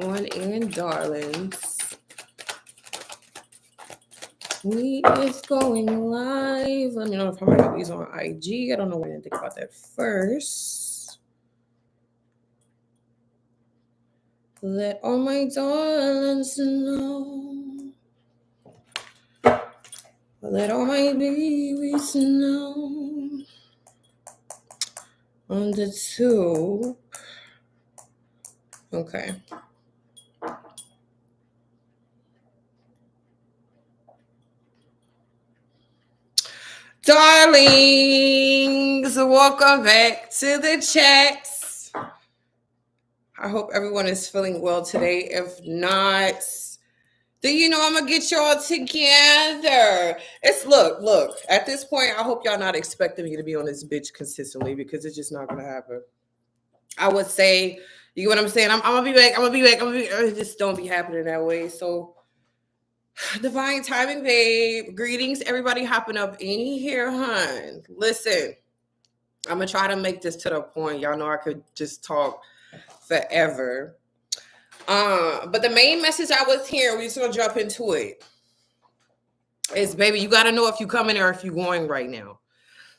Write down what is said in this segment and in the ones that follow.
on in, darlings. We is going live. Let me know if I'm gonna these on IG. I don't know why I didn't think about that first. Let all my darlings know. Let all my babies know. On the tube. Okay. Darlings, welcome back to the chats. I hope everyone is feeling well today. If not, do you know I'm gonna get y'all together? It's look. At this point, I hope y'all not expecting me to be on this bitch consistently because it's just not gonna happen. I would say, you know what I'm saying? I'm gonna be back. It just don't be happening that way. So, divine timing, babe. Greetings, everybody hopping up in here, hun. Listen, I'm gonna try to make this to the point. Y'all know I could just talk forever. But the main message I was hearing, we just gonna jump into it, is baby, you gotta know if you coming or if you going right now.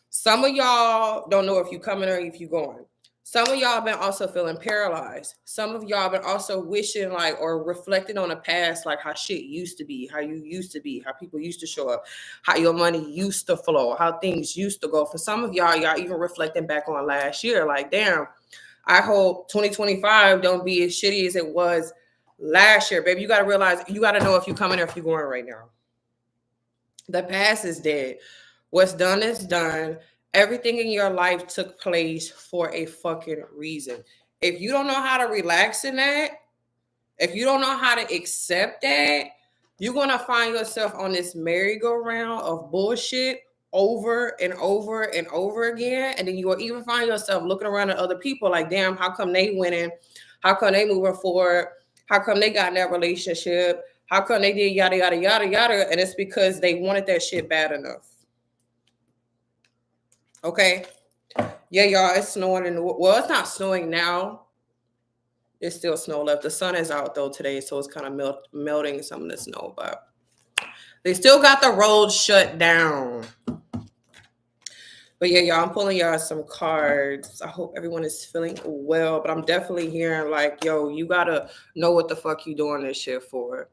Some of y'all don't know if you coming or if you going. Some of y'all been also feeling paralyzed. Some of y'all been also wishing like or reflecting on the past, like how shit used to be, how you used to be, how people used to show up, how your money used to flow, how things used to go. For some of y'all even reflecting back on last year, like damn, I hope 2025 don't be as shitty as it was last year. Baby, you gotta realize, you gotta know if you coming or if you going right now. The past is dead. What's done is done. Everything in your life took place for a fucking reason. If you don't know how to relax in that, if you don't know how to accept that, you're going to find yourself on this merry-go-round of bullshit over and over and over again. And then you will even find yourself looking around at other people like, damn, how come they winning? How come they moving forward? How come they got in that relationship? How come they did yada, yada, yada, yada? And it's because they wanted that shit bad enough. Okay. Yeah, y'all, it's snowing it's not snowing now. It's still snow left. The sun is out though today, so it's kind of melting some of the snow, but they still got the roads shut down. But yeah, y'all, I'm pulling y'all some cards. I hope everyone is feeling well, but I'm definitely hearing like, yo, you gotta know what the fuck you doing this shit for.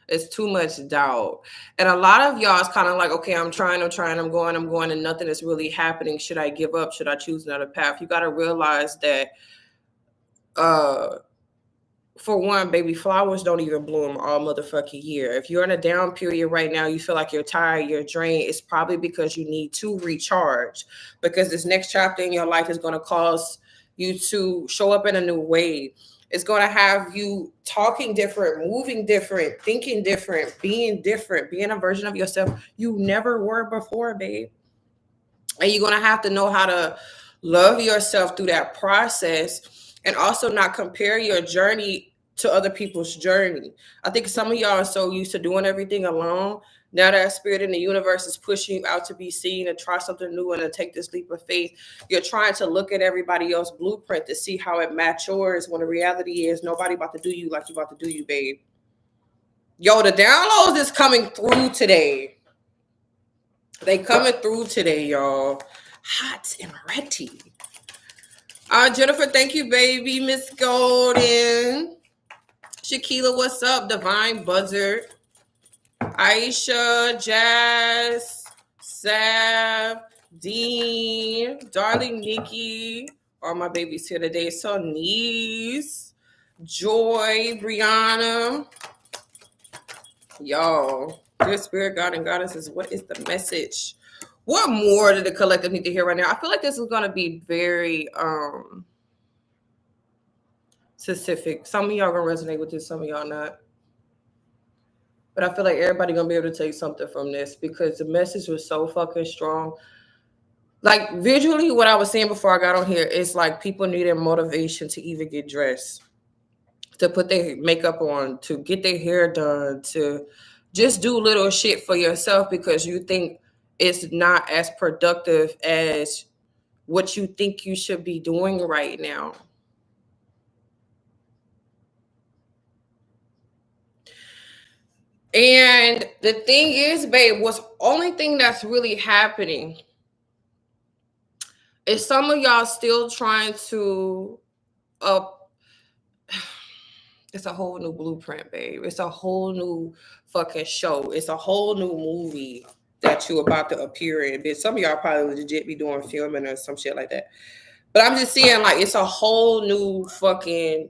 It's too much doubt. And a lot of y'all is kind of like, okay, I'm trying, I'm going, and nothing is really happening. Should I give up? Should I choose another path? You got to realize that, for one, baby, flowers don't even bloom all motherfucking year. If you're in a down period right now, you feel like you're tired, you're drained, it's probably because you need to recharge. Because this next chapter in your life is going to cause you to show up in a new way. It's going to have you talking different, moving different, thinking different, being a version of yourself you never were before, babe. And you're going to have to know how to love yourself through that process and also not compare your journey to other people's journey. I think some of y'all are so used to doing everything alone. Now that spirit in the universe is pushing you out to be seen and try something new and to take this leap of faith. You're trying to look at everybody else's blueprint to see how it matures when the reality is nobody about to do you like you about to do you, babe. Yo, the downloads is coming through today. They coming through today, y'all. Hot and ready. Jennifer, thank you, baby. Miss Golden. Shaquila, what's up? Divine Buzzard. Aisha, Jazz, Sav, Dean, Darling Nikki. All my babies here today. So Niece, Joy, Brianna. Y'all, dear spirit, God, and goddesses, what is the message? What more did the collective need to hear right now? I feel like this is going to be very specific. Some of y'all going to resonate with this, some of y'all not. But I feel like everybody going to be able to take something from this because the message was so fucking strong. Like visually, what I was saying before I got on here is like people needed motivation to even get dressed, to put their makeup on, to get their hair done, to just do little shit for yourself because you think it's not as productive as what you think you should be doing right now. And the thing is, babe, what's only thing that's really happening is some of y'all still trying to it's a whole new blueprint, babe. It's a whole new fucking show. It's a whole new movie that you about to appear in. Bitch, some of y'all probably legit be doing filming or some shit like that. But I'm just saying, like, it's a whole new fucking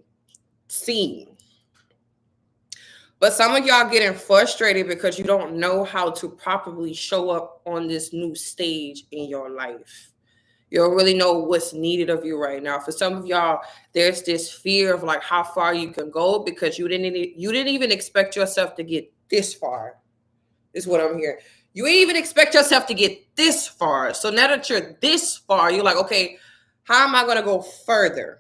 scene. But some of y'all getting frustrated because you don't know how to properly show up on this new stage in your life. You don't really know what's needed of you right now. For some of y'all, there's this fear of like how far you can go because you didn't even expect yourself to get this far. Is what I'm hearing. You didn't even expect yourself to get this far. So now that you're this far, you're like, okay, how am I going to go further?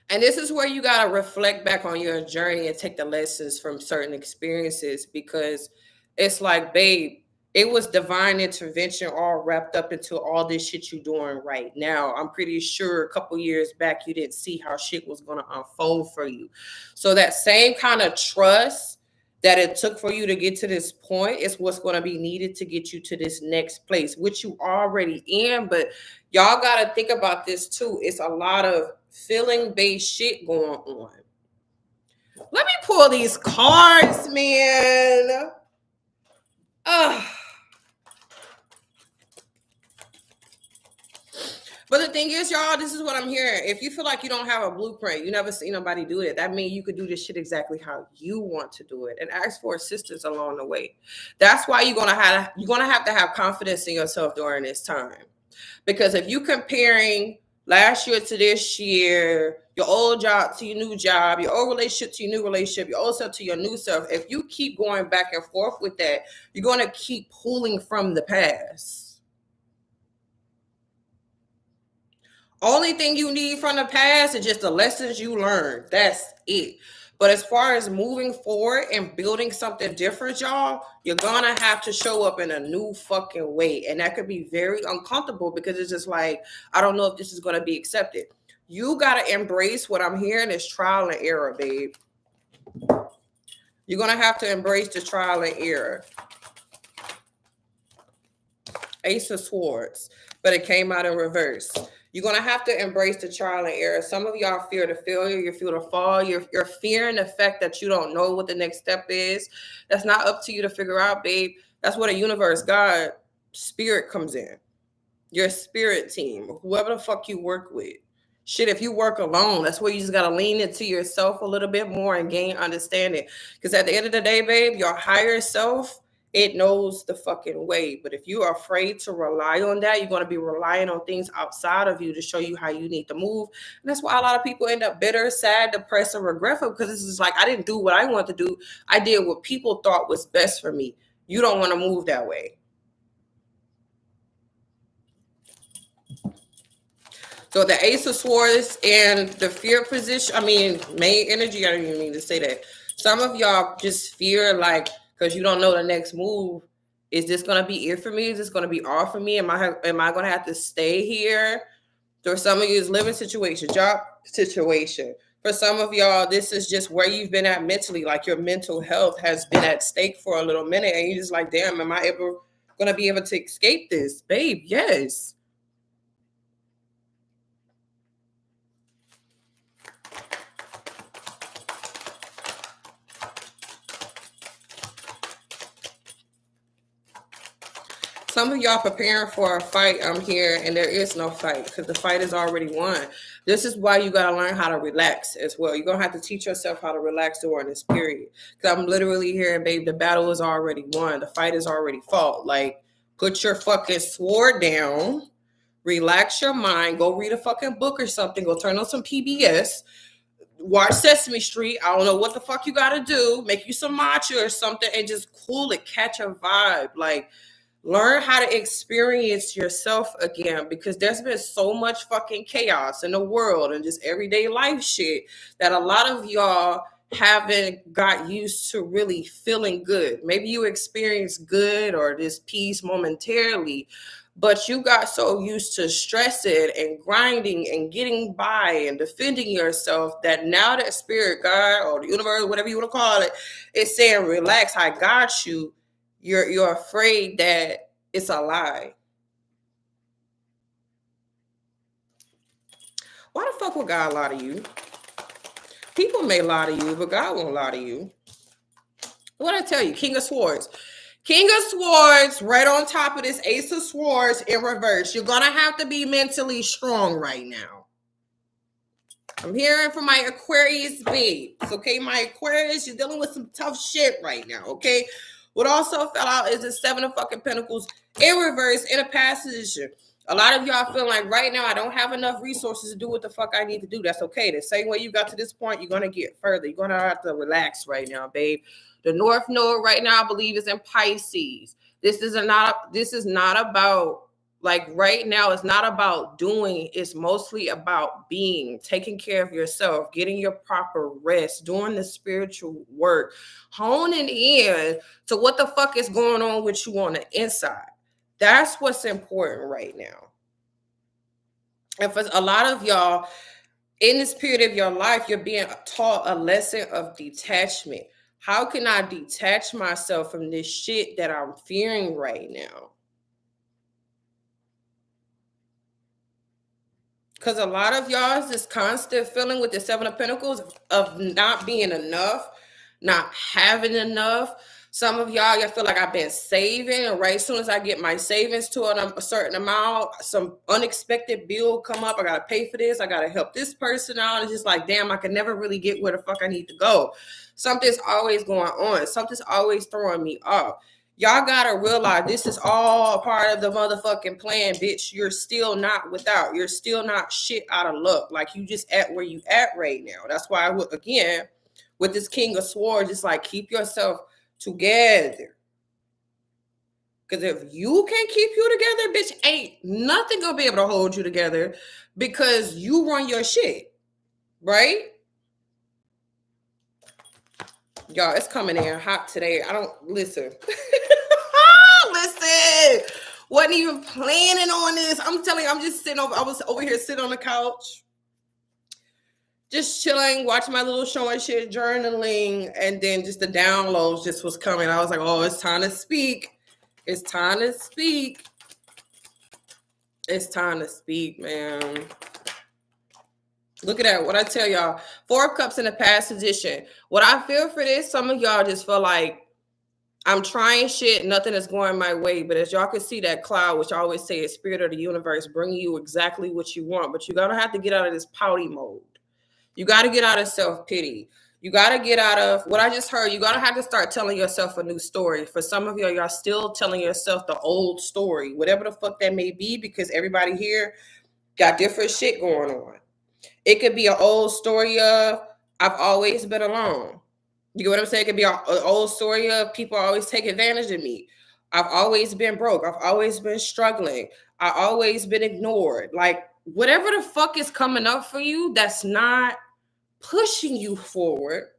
And this is where you got to reflect back on your journey and take the lessons from certain experiences, because it's like, babe, it was divine intervention all wrapped up into all this shit you're doing right now. I'm pretty sure a couple years back, you didn't see how shit was going to unfold for you. So that same kind of trust that it took for you to get to this point is what's going to be needed to get you to this next place, which you already in. But y'all got to think about this too. It's a lot of feeling-based shit going on. Let me pull these cards, man. But the thing is, y'all, this is what I'm hearing. If you feel like you don't have a blueprint, you never seen nobody do it, that means you could do this shit exactly how you want to do it and ask for assistance along the way. That's why you're gonna have to have confidence in yourself during this time. Because if you comparing last year to this year, your old job to your new job, your old relationship to your new relationship, your old self to your new self, if you keep going back and forth with that, you're going to keep pulling from the past. Only thing you need from the past is just the lessons you learned. That's it. But as far as moving forward and building something different, y'all, you're going to have to show up in a new fucking way. And that could be very uncomfortable because it's just like, I don't know if this is going to be accepted. You got to embrace what I'm hearing is trial and error, babe. You're going to have to embrace the trial and error. Ace of Swords, but it came out in reverse. You're going to have to embrace the trial and error. Some of y'all fear the failure. You fear the fall. You're fearing the fact that you don't know what the next step is. That's not up to you to figure out, babe. That's where the universe, God, spirit comes in. Your spirit team, whoever the fuck you work with. Shit, if you work alone, that's where you just got to lean into yourself a little bit more and gain understanding. Because at the end of the day, babe, your higher self, it knows the fucking way. But if you are afraid to rely on that, you're going to be relying on things outside of you to show you how you need to move. And that's why a lot of people end up bitter, sad, depressed, and regretful, because it's just like, I didn't do what I want to do. I did what people thought was best for me. You don't want to move that way. So the Ace of Swords and the fear position, main energy, I don't even mean to say that. Some of y'all just fear, like, because you don't know the next move. Is this going to be it for me? Is this going to be all for me? Am I going to have to stay here? For some of you, it's living situation, job situation. For some of y'all, this is just where you've been at mentally. Like your mental health has been at stake for a little minute. And you're just like, damn, am I ever going to be able to escape this? Babe, yes. Some of y'all preparing for a fight, I'm here, and there is no fight because the fight is already won. This is why you got to learn how to relax as well. You're going to have to teach yourself how to relax during this period. Because I'm literally hearing, babe, the battle is already won. The fight is already fought. Like, put your fucking sword down, relax your mind, go read a fucking book or something, go turn on some PBS, watch Sesame Street. I don't know what the fuck you got to do. Make you some matcha or something and just cool it, catch a vibe. Like, learn how to experience yourself again, because there's been so much fucking chaos in the world and just everyday life shit that a lot of y'all haven't got used to really feeling good. Maybe you experience good or this peace momentarily, But you got so used to stressing and grinding and getting by and defending yourself that now that spirit, God, or the universe, whatever you want to call it, is saying, relax, I got you. You're afraid that it's a lie. Why the fuck would God lie to you? People may lie to you, but God won't lie to you. What I tell you, King of Swords. King of Swords, right on top of this Ace of Swords in reverse. You're going to have to be mentally strong right now. I'm hearing from my Aquarius babes, okay? My Aquarius, you're dealing with some tough shit right now, okay? What also fell out is the Seven of fucking Pentacles in reverse in a past position. A lot of y'all feel like right now I don't have enough resources to do what the fuck I need to do. That's okay. The same way you got to this point, you're going to get further. You're going to have to relax right now, babe. The North Node right now, I believe, is in Pisces. This is not about, like, right now, it's not about doing. It's mostly about being, taking care of yourself, getting your proper rest, doing the spiritual work, honing in to what the fuck is going on with you on the inside. That's what's important right now. And for a lot of y'all, in this period of your life, you're being taught a lesson of detachment. How can I detach myself from this shit that I'm fearing right now? Because a lot of y'all is this constant feeling with the Seven of Pentacles of not being enough, not having enough. Some of y'all feel like I've been saving, and right as soon as I get my savings to a certain amount, some unexpected bill come up. I got to pay for this. I got to help this person out. It's just like, damn, I can never really get where the fuck I need to go. Something's always going on. Something's always throwing me off. Y'all got to realize this is all part of the motherfucking plan, bitch. You're still not without. You're still not shit out of luck. Like, you just at where you at right now. That's why I would, again, with this King of Swords, it's like, keep yourself together. Because if you can't keep you together, bitch, ain't nothing gonna be able to hold you together because you run your shit, right? Y'all, it's coming in hot today. I don't listen. Listen, wasn't even planning on this. I'm telling you, I'm just sitting over. I was over here sitting on the couch, just chilling, watching my little show and shit, journaling, and then just the downloads just was coming. I was like, oh, it's time to speak. It's time to speak. It's time to speak, man. Look at that. What I tell y'all. 4 of Cups in the past position. What I feel for this, some of y'all just feel like I'm trying shit, nothing is going my way. But as y'all can see, that cloud, which I always say is spirit of the universe, bringing you exactly what you want. But you're going to have to get out of this pouty mode. You got to get out of self-pity. You got to get out of what I just heard. You got to have to start telling yourself a new story. For some of y'all still telling yourself the old story, whatever the fuck that may be, because everybody here got different shit going on. It could be an old story of, I've always been alone. You get what I'm saying? It could be an old story of, people always take advantage of me. I've always been broke. I've always been struggling. I've always been ignored. Like, whatever the fuck is coming up for you that's not pushing you forward,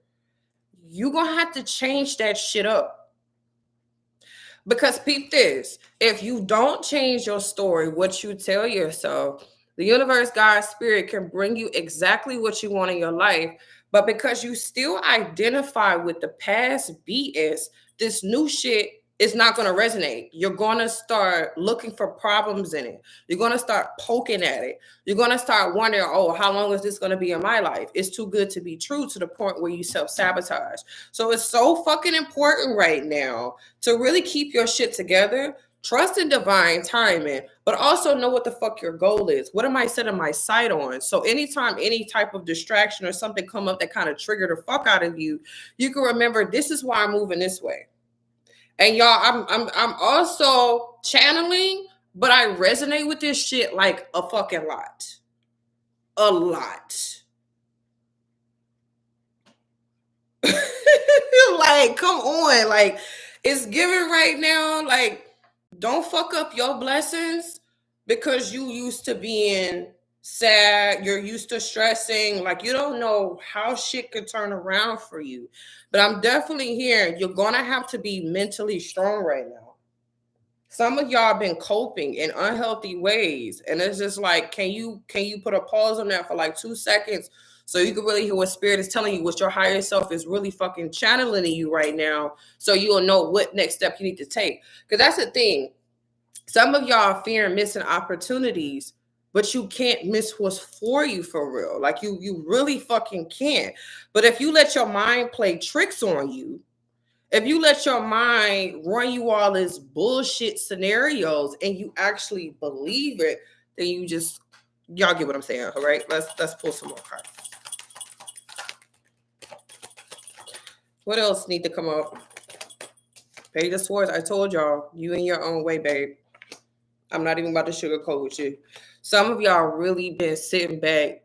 you're going to have to change that shit up. Because peep this, if you don't change your story, what you tell yourself, the universe, God, spirit can bring you exactly what you want in your life. But because you still identify with the past BS, this new shit is not going to resonate. You're going to start looking for problems in it. You're going to start poking at it. You're going to start wondering, oh, how long is this going to be in my life? It's too good to be true, to the point where you self-sabotage. So it's so fucking important right now to really keep your shit together. Trust in divine timing, but also know what the fuck your goal is. What am I setting my sight on? So anytime any type of distraction or something come up that kind of trigger the fuck out of you, you can remember, this is why I'm moving this way. And y'all, I'm also channeling, but I resonate with this shit like a fucking lot. A lot. Like, come on. Like, it's giving right now. Like, don't fuck up your blessings because you used to being sad. You're used to stressing. Like, you don't know how shit could turn around for you. But I'm definitely here. You're going to have to be mentally strong right now. Some of y'all been coping in unhealthy ways, and it's just like, can you put a pause on that for like 2 seconds so you can really hear what spirit is telling you, what your higher self is really fucking channeling you right now, so you'll know what next step you need to take. Because that's the thing. Some of y'all fear missing opportunities, but you can't miss what's for you for real. Like you really fucking can't. But if you let your mind play tricks on you, if you let your mind run you all this bullshit scenarios and you actually believe it, then y'all get what I'm saying, all right? Let's pull some more cards. What else need to come up? Page of Swords. I told y'all, you in your own way, babe. I'm not even about to sugarcoat with you. Some of y'all really been sitting back,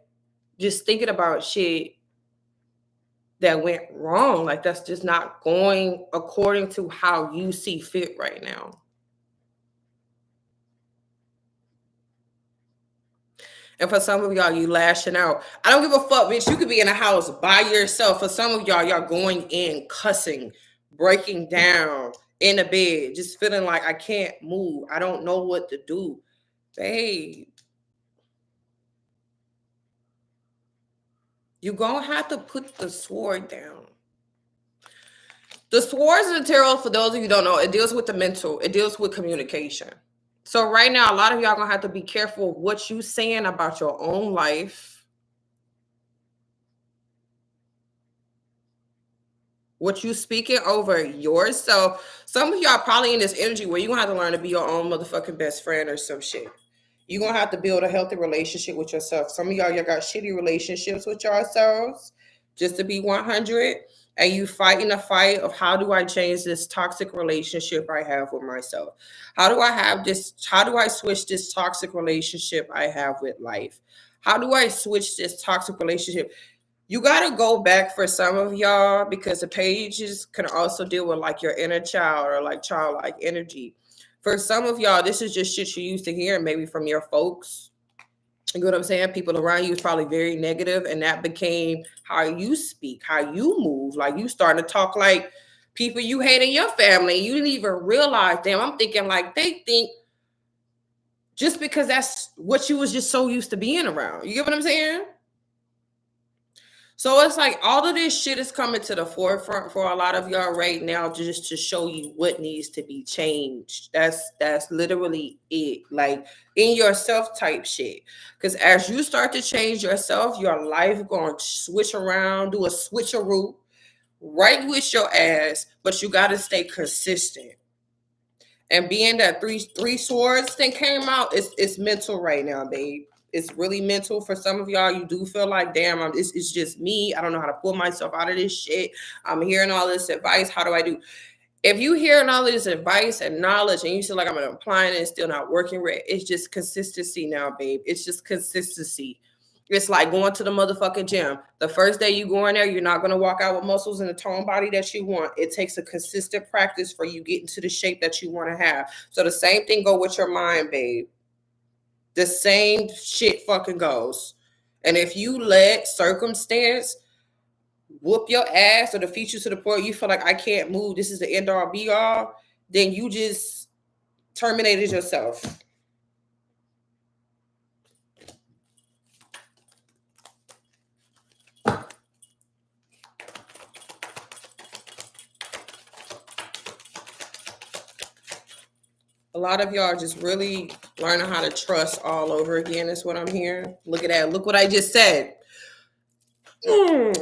just thinking about shit that went wrong. Like, that's just not going according to how you see fit right now. And for some of y'all, you lashing out. I don't give a fuck, bitch. You could be in a house by yourself. For some of y'all going in, cussing, breaking down in the bed, just feeling like I can't move. I don't know what to do. Babe, you're going to have to put the sword down. The swords in the tarot, for those of you who don't know, it deals with the mental. It deals with communication. So right now, a lot of y'all going to have to be careful of what you saying about your own life, what you speaking over yourself. Some of y'all probably in this energy where you're going to have to learn to be your own motherfucking best friend or some shit. You're going to have to build a healthy relationship with yourself. Some of y'all got shitty relationships with yourselves, just to be 100. And you fighting a fight of, how do I change this toxic relationship I have with myself? How do I switch this toxic relationship I have with life? How do I switch this toxic relationship? You got to go back for some of y'all, because the pages can also deal with like your inner child or like childlike energy. For some of y'all, this is just shit you used to hear maybe from your folks. You know what I'm saying? People around you is probably very negative, and that became how you speak, how you move. Like, you starting to talk like people you hate in your family. You didn't even realize, damn, I'm thinking like they think, just because that's what you was just so used to being around. You get what I'm saying? So it's like all of this shit is coming to the forefront for a lot of y'all right now, just to show you what needs to be changed. That's literally it. Like, in yourself type shit. Because as you start to change yourself, your life going to switch around, do a switcheroo right with your ass, but you got to stay consistent. And being that three swords thing came out, it's mental right now, babe. It's really mental for some of y'all. You do feel like, damn, it's just me. I don't know how to pull myself out of this shit. I'm hearing all this advice. How do I do? If you hearing all this advice and knowledge and you feel like I'm applying it and still not working right, it's just consistency now, babe. It's just consistency. It's like going to the motherfucking gym. The first day you go in there, you're not going to walk out with muscles and the tone body that you want. It takes a consistent practice for you getting to the shape that you want to have. So the same thing go with your mind, babe. The same shit fucking goes. And if you let circumstance whoop your ass or defeat you to the point you feel like I can't move, this is the end all be all, then you just terminated yourself. A lot of y'all just really learning how to trust all over again is what I'm hearing. Look at that. Look what I just said. In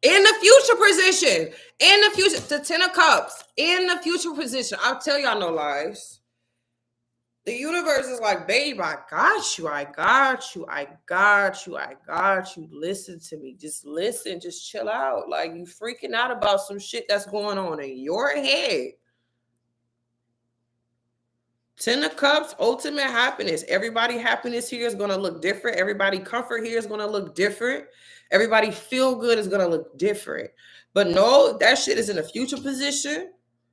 the future position. In the future. The 10 of Cups. In the future position. I'll tell y'all no lies. The universe is like, babe, I got you. I got you. I got you. I got you. Listen to me. Just listen. Just chill out. Like, you freaking out about some shit that's going on in your head. 10 of Cups, ultimate happiness. Everybody happiness here is going to look different. Everybody comfort here is going to look different. Everybody feel good is going to look different. But no, that shit is in a future position.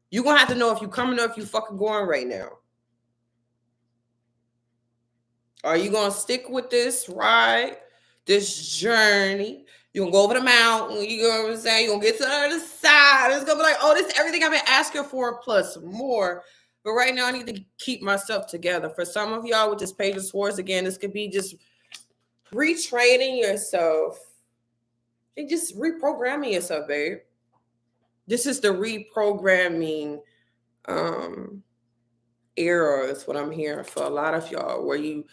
You're going to have to know if you coming or if you fucking going right now. Are you going to stick with this ride, this journey? You're going to go over the mountain. You know what I'm saying? You're going to get to the other side. It's going to be like, oh, this is everything I've been asking for plus more. But right now, I need to keep myself together. For some of y'all with this Page of Swords, again, this could be just retraining yourself and just reprogramming yourself, babe. This is the reprogramming era is what I'm hearing for a lot of y'all, where you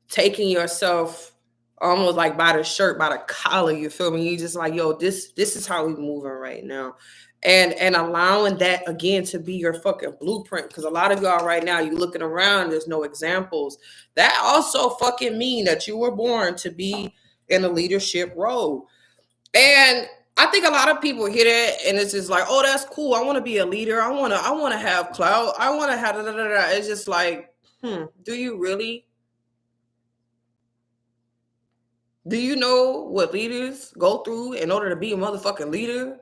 taking yourself almost like by the shirt, by the collar, you feel me? You just like, yo, this is how we moving right now. And allowing that again to be your fucking blueprint. Because a lot of y'all right now, you looking around, there's no examples. That also fucking mean that you were born to be in a leadership role. And I think a lot of people hear that and it's just like, oh, that's cool. I want to be a leader. I want to have clout. I want to have da, da, da, da. It's just like, do you really? Do you know what leaders go through in order to be a motherfucking leader?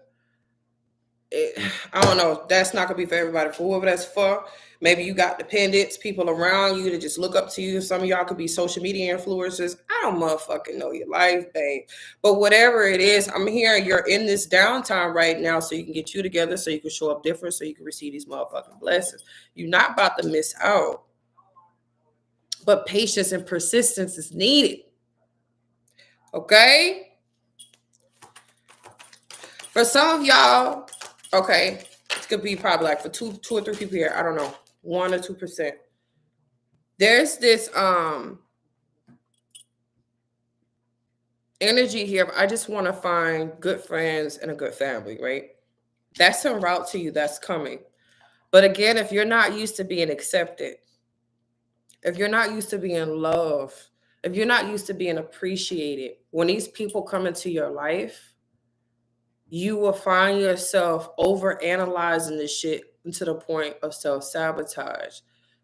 I don't know. That's not gonna be for everybody. For whoever that's for, maybe you got dependents, people around you that just look up to you. Some of y'all could be social media influencers. I don't motherfucking know your life, babe. But whatever it is, I'm hearing you're in this downtime right now, so you can get you together, so you can show up different, so you can receive these motherfucking blessings. You're not about to miss out. But patience and persistence is needed. Okay? For some of y'all, okay, it could be probably like for two or three people here. I don't know, 1 or 2%. There's this energy here. I just want to find good friends and a good family, right? That's en route to you. That's coming. But again, if you're not used to being accepted, if you're not used to being loved, if you're not used to being appreciated, when these people come into your life, you will find yourself over analyzing this shit to the point of self-sabotage,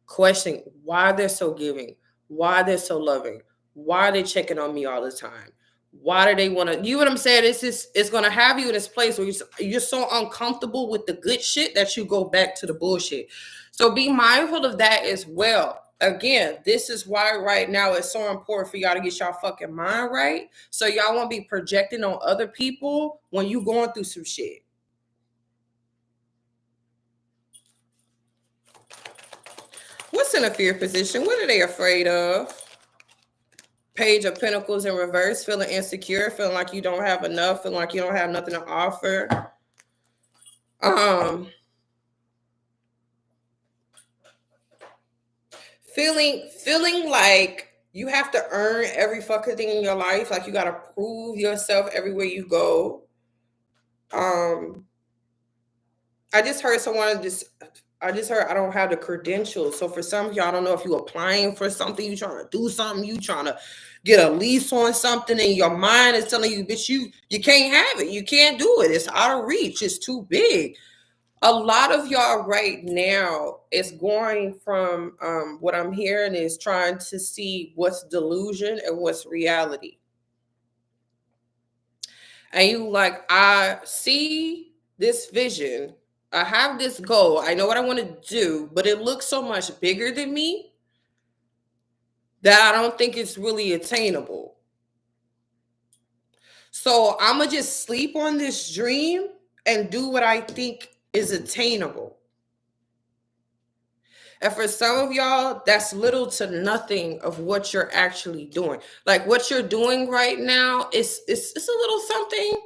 questioning why they're so giving, why they're so loving, why are they checking on me all the time, why do they want to, you know what I'm saying? It's going to have you in this place where you're so uncomfortable with the good shit that you go back to the bullshit. So be mindful of that as well. Again, this is why right now it's so important for y'all to get y'all fucking mind right. So y'all won't be projecting on other people when you going through some shit. What's in a fear position? What are they afraid of? Page of Pentacles in reverse, feeling insecure, feeling like you don't have enough, feeling like you don't have nothing to offer. Feeling like you have to earn every fucking thing in your life, like you gotta prove yourself everywhere you go. I just heard I don't have the credentials. So for some of y'all, I don't know if you're applying for something, you trying to do something, you trying to get a lease on something, and your mind is telling you, bitch, you can't have it. You can't do it. It's out of reach. It's too big. A lot of y'all right now is going from what I'm hearing is trying to see what's delusion and what's reality. And you like, I see this vision. I have this goal. I know what I want to do, but it looks so much bigger than me that I don't think it's really attainable. So I'm going to just sleep on this dream and do what I think is attainable. And for some of y'all, that's little to nothing of what you're actually doing. Like what you're doing right now is it's a little something,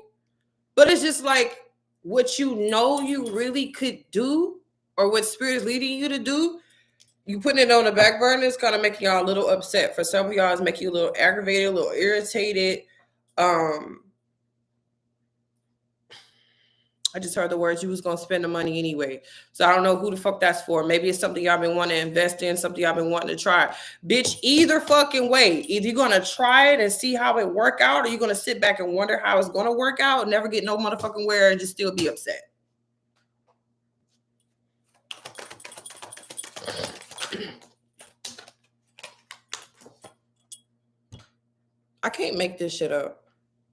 but it's just like what you know you really could do, or what spirit is leading you to do. You putting it on the back burner is kind of making y'all a little upset. For some of y'all, it's making you a little aggravated, a little irritated. I just heard the words, you was going to spend the money anyway. So I don't know who the fuck that's for. Maybe it's something y'all been wanting to invest in, something y'all been wanting to try. Bitch, either fucking way. Either you're going to try it and see how it work out, or you're going to sit back and wonder how it's going to work out, never get no motherfucking where, and just still be upset. I can't make this shit up.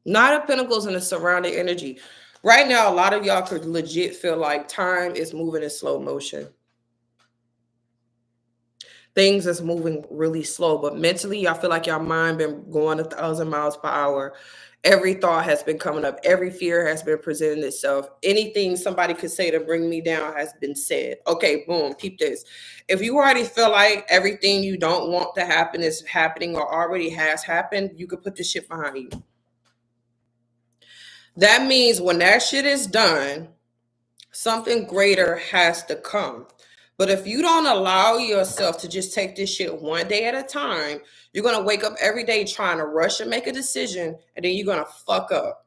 Knight of Pentacles and the surrounding energy. Right now, a lot of y'all could legit feel like time is moving in slow motion. Things is moving really slow, but mentally, y'all feel like your mind been going 1,000 miles per hour. Every thought has been coming up. Every fear has been presenting itself. Anything somebody could say to bring me down has been said. Okay, boom, peep this. If you already feel like everything you don't want to happen is happening or already has happened, you could put this shit behind you. That means when that shit is done, something greater has to come. But if you don't allow yourself to just take this shit one day at a time, you're going to wake up every day trying to rush and make a decision, and then you're going to fuck up.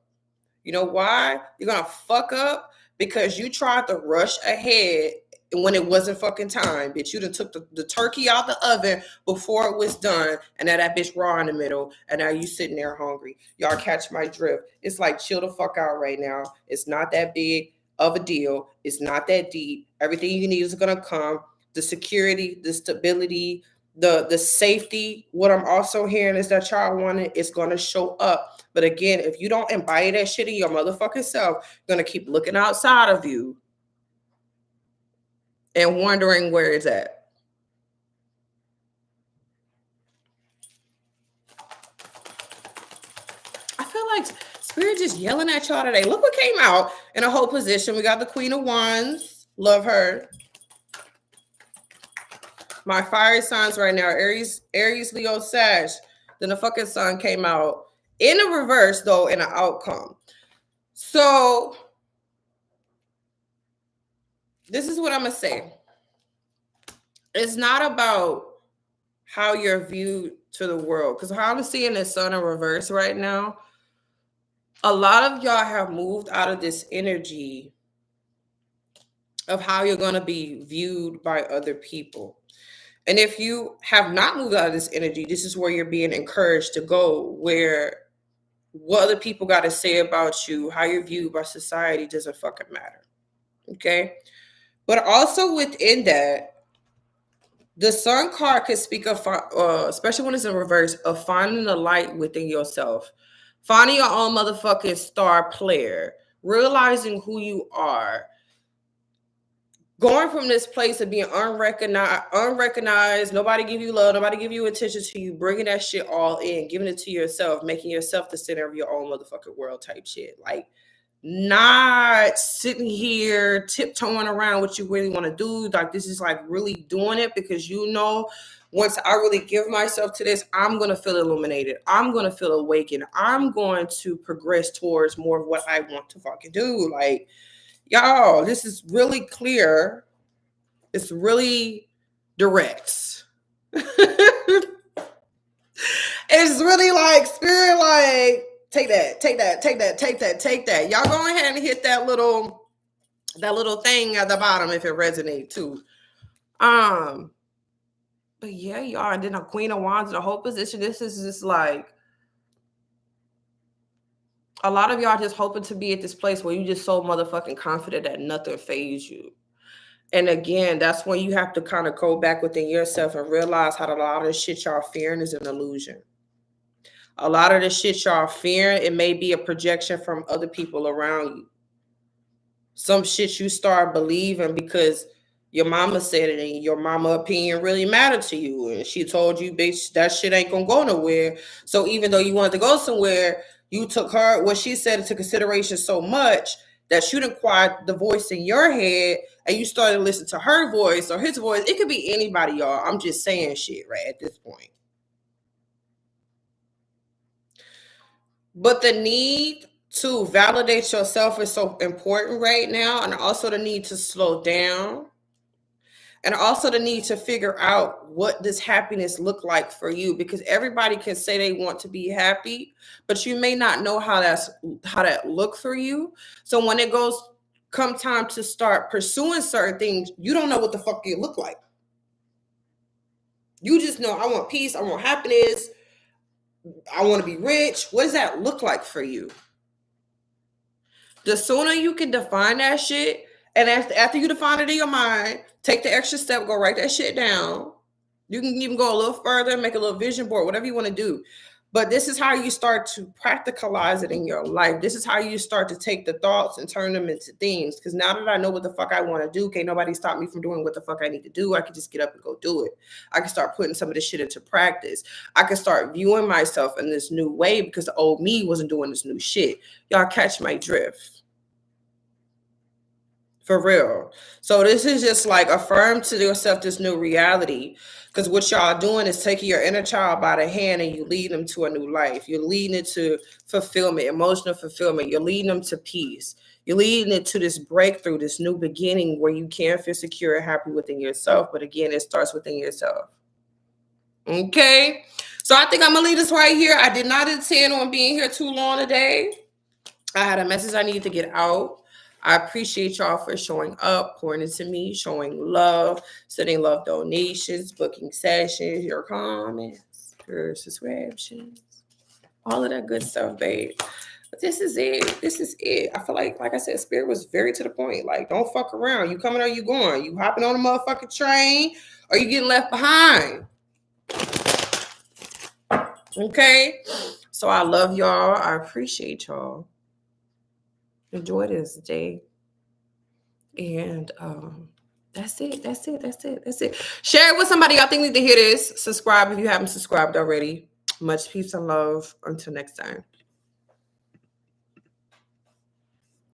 You know why? You're going to fuck up because you tried to rush ahead when it wasn't fucking time, bitch. You done took the turkey out the oven before it was done, and now that bitch raw in the middle, and now you sitting there hungry. Y'all catch my drift. It's like, chill the fuck out right now. It's not that big of a deal. It's not that deep. Everything you need is going to come. The security, the stability, the safety. What I'm also hearing is that y'all want it, it's going to show up. But again, if you don't embody that shit in your motherfucking self, you're going to keep looking outside of you and wondering where it's at. I feel like Spirit just yelling at y'all today. Look what came out in a whole position. We got the Queen of Wands. Love her. My fire signs right now, Aries, Leo, Sag. Then the fucking sun came out in a reverse, though, in an outcome. So this is what I'm going to say. It's not about how you're viewed to the world. Because how I'm seeing the sun in reverse right now, a lot of y'all have moved out of this energy of how you're going to be viewed by other people. And if you have not moved out of this energy, this is where you're being encouraged to go, where what other people got to say about you, how you're viewed by society doesn't fucking matter. Okay? But also within that, the sun card could speak of, especially when it's in reverse, of finding the light within yourself. Finding your own motherfucking star player. Realizing who you are. Going from this place of being unrecognized, nobody give you love, nobody give you attention to you, bringing that shit all in, giving it to yourself, making yourself the center of your own motherfucking world type shit. Like, not sitting here tiptoeing around what you really want to do. Like, this is like really doing it because you know, once I really give myself to this, I'm going to feel illuminated. I'm going to feel awakened. I'm going to progress towards more of what I want to fucking do. Like, y'all, this is really clear. It's really direct. It's really like Spirit, like, take that. Y'all go ahead and hit that little thing at the bottom if it resonates too. But yeah, y'all, and then a Queen of Wands in the whole position. This is just like a lot of y'all just hoping to be at this place where you just so motherfucking confident that nothing fazes you. And again, that's when you have to kind of go back within yourself and realize how a lot of the shit y'all fearing is an illusion. A lot of the shit y'all fearing, it may be a projection from other people around you. Some shit you start believing because your mama said it and your mama opinion really mattered to you. And she told you, bitch, that shit ain't gonna go nowhere. So even though you wanted to go somewhere, you took her, what she said, into consideration so much that you didn't quiet the voice in your head and you started to listen to her voice or his voice. It could be anybody, y'all. I'm just saying shit right at this point. But the need to validate yourself is so important right now, and also the need to slow down, and also the need to figure out what does happiness look like for you, because everybody can say they want to be happy, but you may not know how that look for you. So when it come time to start pursuing certain things, you don't know what the fuck it look like. You just know, I want peace, I want happiness, I want to be rich. What does that look like for you? The sooner you can define that shit, and after you define it in your mind, take the extra step, go write that shit down. You can even go a little further, make a little vision board, whatever you want to do. But this is how you start to practicalize it in your life. This is how you start to take the thoughts and turn them into things. Because now that I know what the fuck I want to do, can't nobody stop me from doing what the fuck I need to do. I can just get up and go do it. I can start putting some of this shit into practice. I can start viewing myself in this new way because the old me wasn't doing this new shit. Y'all catch my drift. For real. So this is just like affirm to yourself this new reality. Because what y'all doing is taking your inner child by the hand and you lead them to a new life. You're leading it to fulfillment, emotional fulfillment. You're leading them to peace. You're leading it to this breakthrough, this new beginning where you can feel secure and happy within yourself. But again, it starts within yourself. Okay. So I think I'm going to leave this right here. I did not intend on being here too long today. I had a message I needed to get out. I appreciate y'all for showing up, pouring into me, showing love, sending love donations, booking sessions, your comments, your subscriptions, all of that good stuff, babe. But this is it. This is it. I feel like I said, Spirit was very to the point. Like, don't fuck around. You coming or you going? You hopping on a motherfucking train or you getting left behind? Okay? So I love y'all. I appreciate y'all. Enjoy this day. And that's it. Share it with somebody y'all think need to hear this. Subscribe if you haven't subscribed already. Much peace and love. Until next time.